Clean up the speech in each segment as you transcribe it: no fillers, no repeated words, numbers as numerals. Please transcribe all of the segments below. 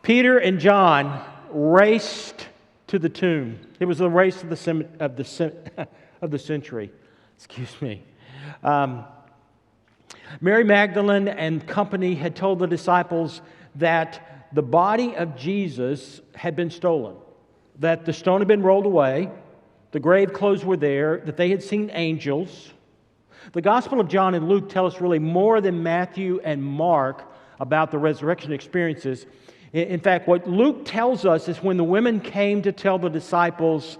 Peter and John raced to the tomb. It was the race of the century. Excuse me. Mary Magdalene and company had told the disciples that the body of Jesus had been stolen, that the stone had been rolled away, the grave clothes were there, that they had seen angels. The Gospel of John and Luke tell us really more than Matthew and Mark about the resurrection experiences. In fact, what Luke tells us is when the women came to tell the disciples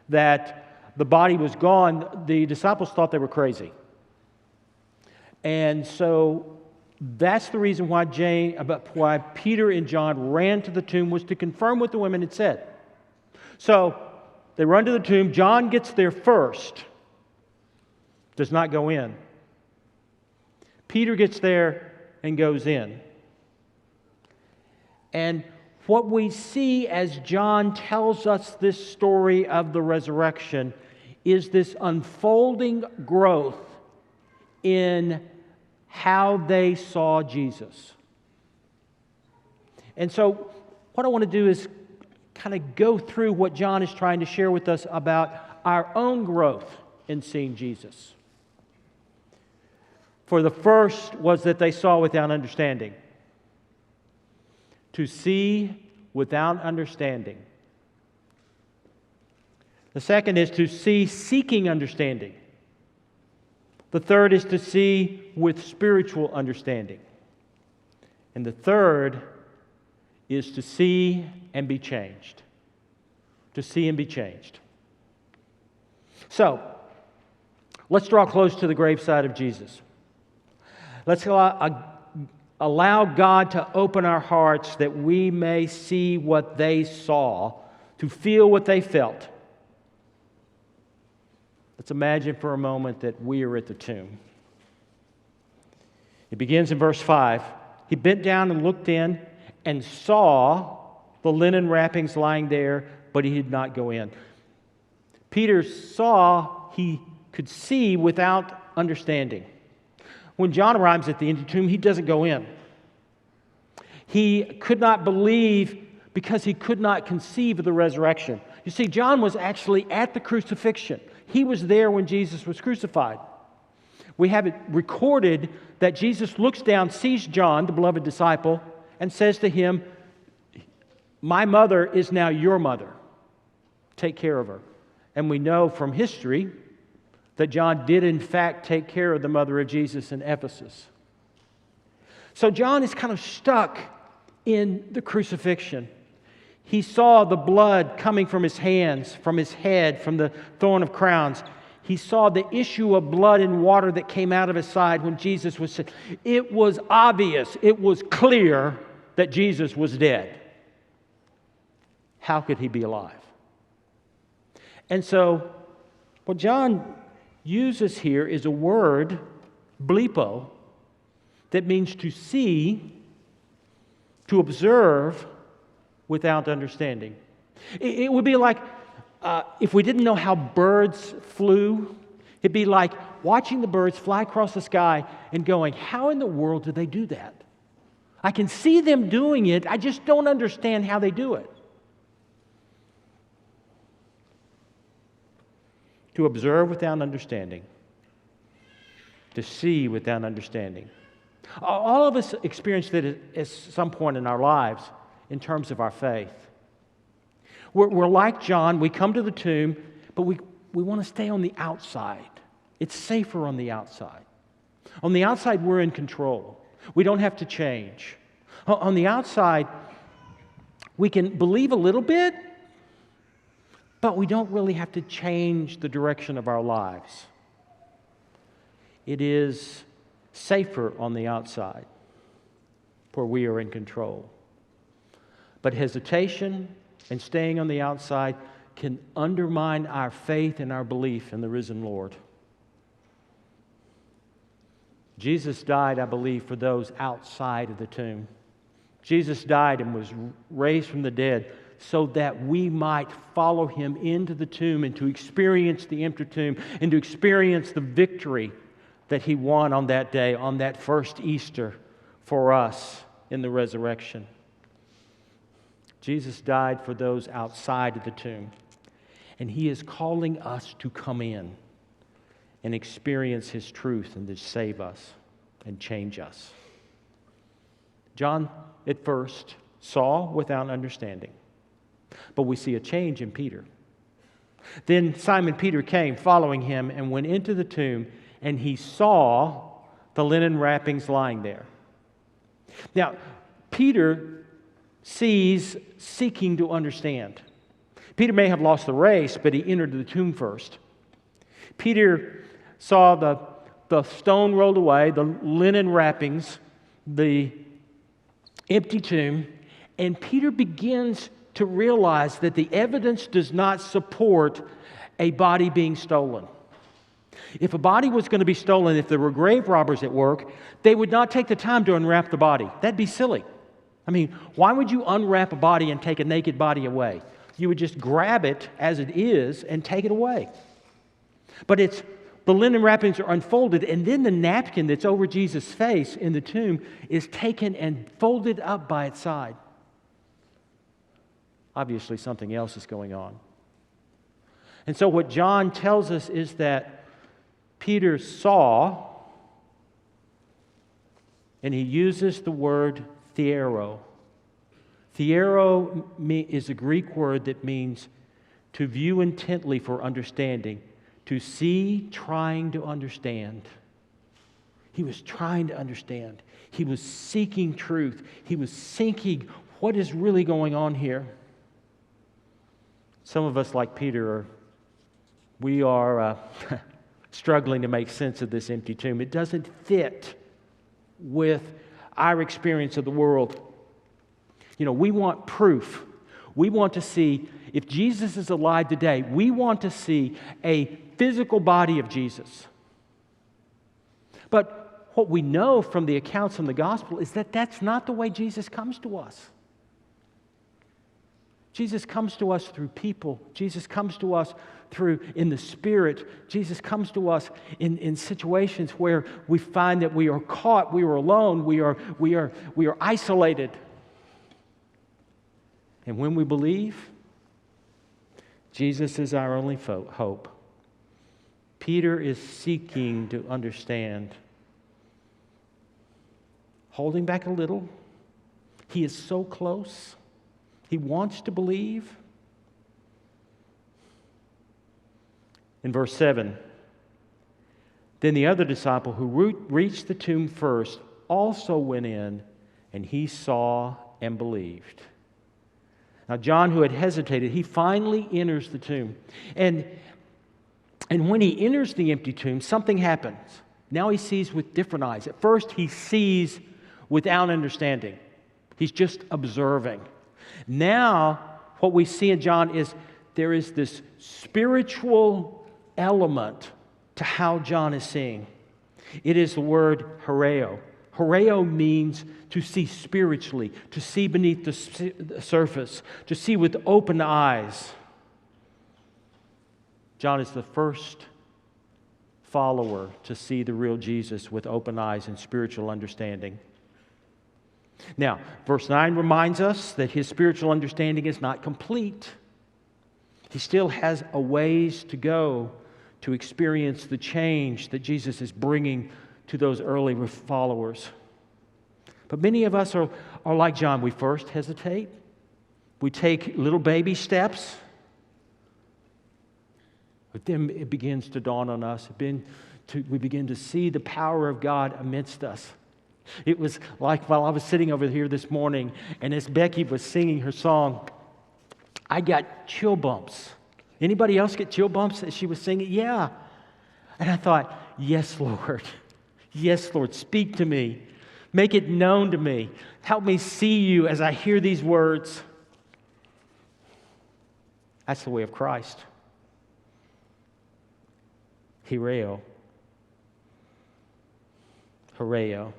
that the body was gone, the disciples thought they were crazy. And so that's the reason why Peter and John ran to the tomb, was to confirm what the women had said. So they run to the tomb. John gets there first, does not go in. Peter gets there and goes in. And what we see as John tells us this story of the resurrection is this unfolding growth in how they saw Jesus. And so what I want to do is kind of go through what John is trying to share with us about our own growth in seeing Jesus. For the first was that they saw without understanding. To see without understanding. The second is to see seeking understanding. The third is to see with spiritual understanding. And the third is to see and be changed. To see and be changed. So, let's draw close to the graveside of Jesus. Let's allow God to open our hearts that we may see what they saw, to feel what they felt. Let's imagine for a moment that we are at the tomb. It begins in verse 5. He bent down and looked in and saw the linen wrappings lying there, but he did not go in. Peter saw, he could see without understanding. When John arrives at the empty tomb, he doesn't go in. He could not believe because he could not conceive of the resurrection. You see, John was actually at the crucifixion. He was there when Jesus was crucified. We have it recorded that Jesus looks down, sees John, the beloved disciple, and says to him, "My mother is now your mother. Take care of her." And we know from history that John did in fact take care of the mother of Jesus in Ephesus. So John is kind of stuck in the crucifixion. He saw the blood coming from his hands, from his head, from the thorn of crowns. He saw the issue of blood and water that came out of his side when Jesus was sick. It was obvious, it was clear that Jesus was dead. How could he be alive? And so, what John uses here is a word, blepo, that means to see, to observe without understanding. It would be like if we didn't know how birds flew, it'd be like watching the birds fly across the sky and going, how in the world do they do that? I can see them doing it, I just don't understand how they do it. To observe without understanding. To see without understanding. All of us experienced it at some point in our lives in terms of our faith. We're like John, we come to the tomb, but we want to stay on the outside. It's safer on the outside. On the outside, we're in control. We don't have to change. On the outside, we can believe a little bit, but we don't really have to change the direction of our lives. It is safer on the outside, where we are in control. But hesitation and staying on the outside can undermine our faith and our belief in the risen Lord. Jesus died, I believe, for those outside of the tomb. Jesus died and was raised from the dead so that we might follow him into the tomb and to experience the empty tomb and to experience the victory that he won on that day, on that first Easter for us in the resurrection. Jesus died for those outside of the tomb. And he is calling us to come in and experience his truth and to save us and change us. John, at first, saw without understanding. But we see a change in Peter. Then Simon Peter came, following him, and went into the tomb, and he saw the linen wrappings lying there. Now, Peter sees seeking to understand. Peter may have lost the race, but he entered the tomb first. Peter saw the stone rolled away, the linen wrappings, the empty tomb, and Peter begins to realize that the evidence does not support a body being stolen. If a body was going to be stolen, if there were grave robbers at work, they would not take the time to unwrap the body. That'd be silly. I mean, why would you unwrap a body and take a naked body away? You would just grab it as it is and take it away. But the linen wrappings are unfolded, and then the napkin that's over Jesus' face in the tomb is taken and folded up by its side. Obviously, something else is going on. And so what John tells us is that Peter saw, and he uses the word theero. Theero is a Greek word that means to view intently for understanding, to see trying to understand. He was trying to understand. He was seeking truth. He was seeking what is really going on here. Some of us, like Peter, we are struggling to make sense of this empty tomb. It doesn't fit with our experience of the world. You know, we want proof. We want to see, if Jesus is alive today, we want to see a physical body of Jesus. But what we know from the accounts from the gospel is that that's not the way Jesus comes to us. Jesus comes to us through people. Jesus comes to us through in the Spirit. Jesus comes to us in situations where we find that we are caught, we are alone, we are isolated. And when we believe, Jesus is our only hope. Peter is seeking to understand. Holding back a little. He is so close. He wants to believe. In verse 7, then the other disciple who reached the tomb first also went in, and he saw and believed. Now John, who had hesitated, he finally enters the tomb. And when he enters the empty tomb, something happens. Now he sees with different eyes. At first, he sees without understanding. He's just observing. Now, what we see in John is there is this spiritual element to how John is seeing. It is the word horeo. Horeo means to see spiritually, to see beneath the surface, to see with open eyes. John is the first follower to see the real Jesus with open eyes and spiritual understanding. Now, verse 9 reminds us that his spiritual understanding is not complete. He still has a ways to go to experience the change that Jesus is bringing to those early followers. But many of us are like John. We first hesitate. We take little baby steps. But then it begins to dawn on us. We begin to see the power of God amidst us. It was like while I was sitting over here this morning, and as Becky was singing her song, I got chill bumps. Anybody else get chill bumps as she was singing? Yeah. And I thought, yes, Lord. Yes, Lord, speak to me. Make it known to me. Help me see you as I hear these words. That's the way of Christ. Horeo. Horeo.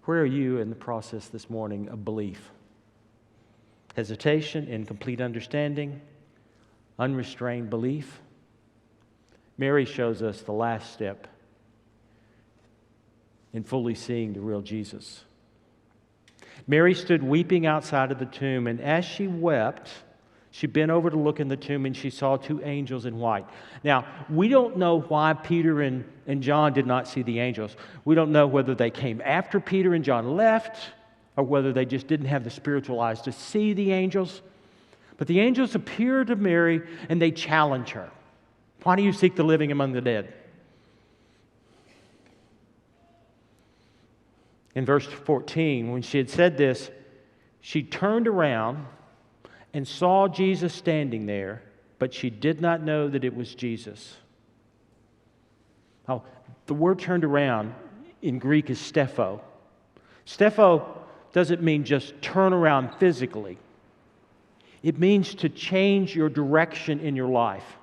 Where are you in the process this morning of belief? Hesitation, incomplete understanding, unrestrained belief. Mary shows us the last step in fully seeing the real Jesus. Mary stood weeping outside of the tomb, and as she wept, she bent over to look in the tomb, and she saw two angels in white. Now, we don't know why Peter and John did not see the angels. We don't know whether they came after Peter and John left, or whether they just didn't have the spiritual eyes to see the angels. But the angels appear to Mary, and they challenge her. Why do you seek the living among the dead? In verse 14, when she had said this, she turned around and saw Jesus standing there, but she did not know that it was Jesus. Now, the word turned around in Greek is stepho. Stepho doesn't mean just turn around physically. It means to change your direction in your life,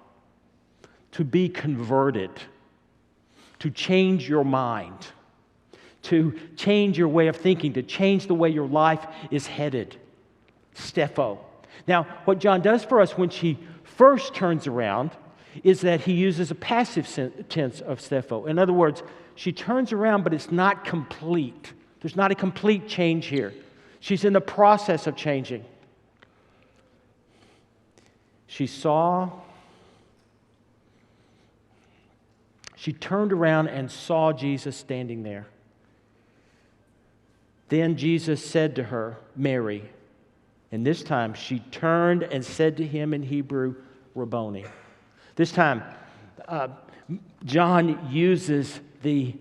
to be converted, to change your mind, to change your way of thinking, to change the way your life is headed. Stepho. Now, what John does for us when she first turns around is that he uses a passive tense of stepho. In other words, she turns around, but it's not complete. There's not a complete change here. She's in the process of changing. She turned around and saw Jesus standing there. Then Jesus said to her, Mary. And this time she turned and said to him in Hebrew, Rabboni. This time, John uses the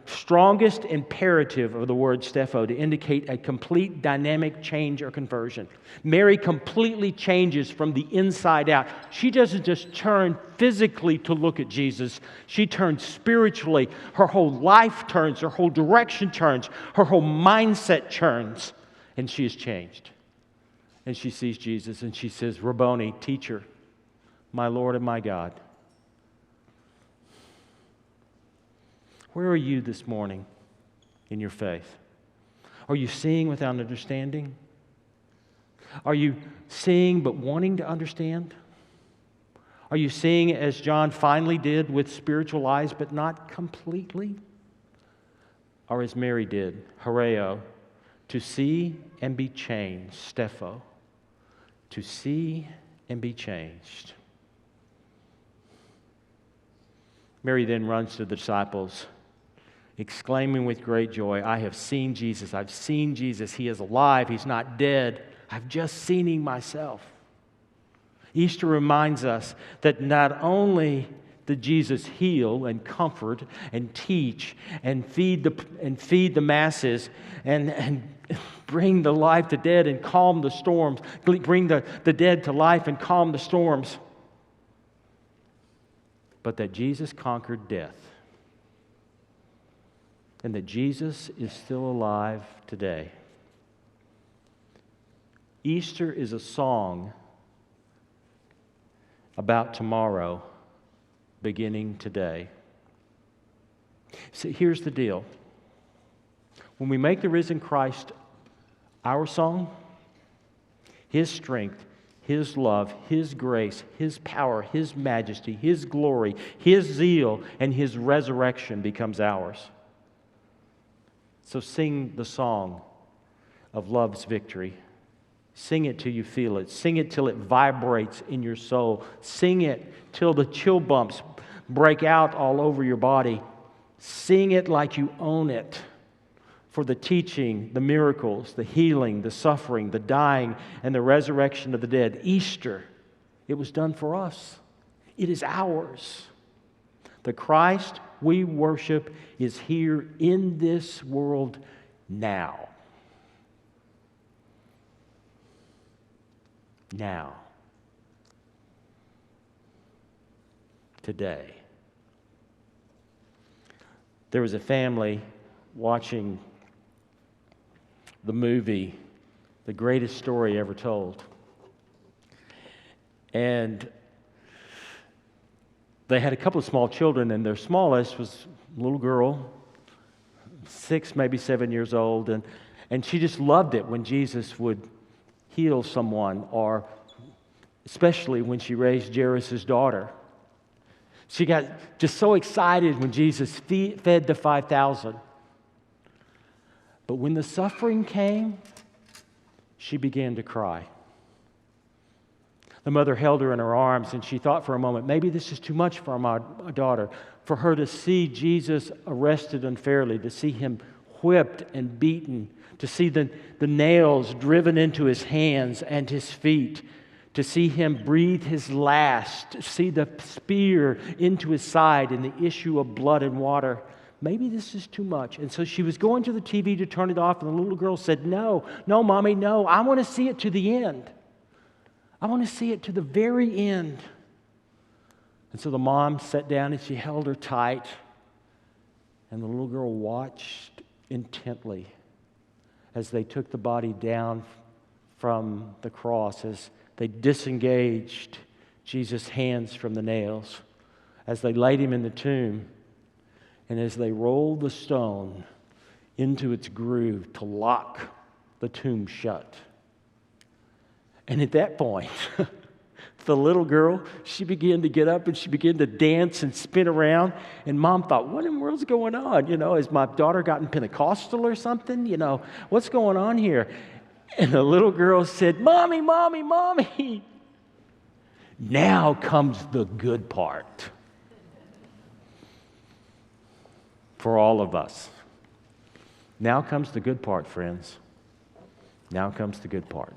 strongest imperative of the word stepho to indicate a complete dynamic change or conversion. Mary completely changes from the inside out. She doesn't just turn physically to look at Jesus. She turns spiritually. Her whole life turns. Her whole direction turns. Her whole mindset turns. And she is changed. And she sees Jesus and she says, Rabboni, teacher, my Lord and my God. Where are you this morning in your faith? Are you seeing without understanding? Are you seeing but wanting to understand? Are you seeing as John finally did with spiritual eyes but not completely? Or as Mary did, horeo, to see and be changed, stepho, to see and be changed. Mary then runs to the disciples, exclaiming with great joy, I have seen Jesus. I've seen Jesus. He is alive. He's not dead. I've just seen him myself. Easter reminds us that not only did Jesus heal and comfort and teach and feed the masses and bring the life to dead and calm the storms, bring the dead to life and calm the storms, but that Jesus conquered death. And that Jesus is still alive today. Easter is a song about tomorrow beginning today. See, here's the deal. When we make the risen Christ our song, His strength, His love, His grace, His power, His majesty, His glory, His zeal, and His resurrection becomes ours. So sing the song of love's victory. Sing it till you feel it. Sing it till it vibrates in your soul. Sing it till the chill bumps break out all over your body. Sing it like you own it. For the teaching, the miracles, the healing, the suffering, the dying, and the resurrection of the dead. Easter, it was done for us. It is ours. The Christ we worship is here in this world now. Now. Today. There was a family watching the movie, The Greatest Story Ever Told. And they had a couple of small children, and their smallest was a little girl, 6, maybe 7 years old, and she just loved it when Jesus would heal someone, or especially when she raised Jairus' daughter. She got just so excited when Jesus fed the 5,000. But when the suffering came, she began to cry. The mother held her in her arms, and she thought for a moment, maybe this is too much for my daughter, for her to see Jesus arrested unfairly, to see him whipped and beaten, to see the nails driven into his hands and his feet, to see him breathe his last, to see the spear into his side and the issue of blood and water. Maybe this is too much. And so she was going to the TV to turn it off, and the little girl said, no, Mommy, no. I want to see it to the end. I want to see it to the very end. And so the mom sat down and she held her tight, and the little girl watched intently as they took the body down from the cross, as they disengaged Jesus' hands from the nails, as they laid him in the tomb, and as they rolled the stone into its groove to lock the tomb shut. And at that point, the little girl, she began to get up and she began to dance and spin around. And Mom thought, what in the world's going on? Has my daughter gotten Pentecostal or something? What's going on here? And the little girl said, Mommy, Mommy, Mommy. Now comes the good part for all of us. Now comes the good part, friends. Now comes the good part.